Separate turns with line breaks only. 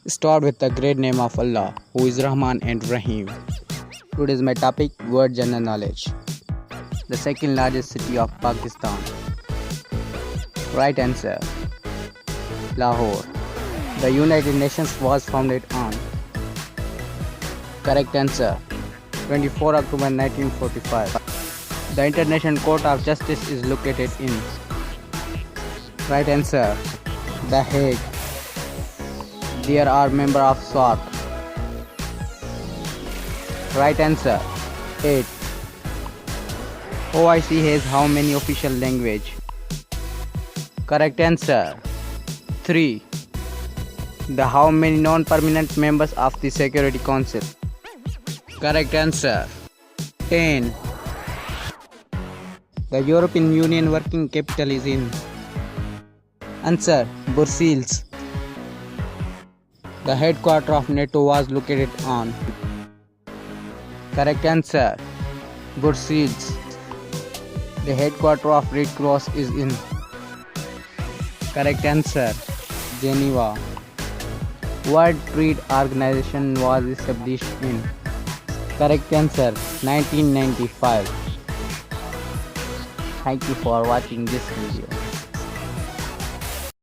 Start with the great name of Allah, who is Rahman and Rahim. Today's my topic, World General Knowledge. The second largest city of Pakistan. Right answer, Lahore. The United Nations was founded on. Correct answer, 24 October 1945. The International Court of Justice is located in. Right answer, The Hague. There are members of SWAT. Right answer, 8. OIC has how many official language? Correct answer, 3. The how many non-permanent members of the Security Council? Correct answer, 10. The European Union working capital is in. Answer, Brussels. The headquarters of NATO was located on. Correct answer, Brussels. The headquarters of Red Cross is in. Correct answer, Geneva. World Trade Organization was established in. Correct answer, 1995. Thank you for watching this video.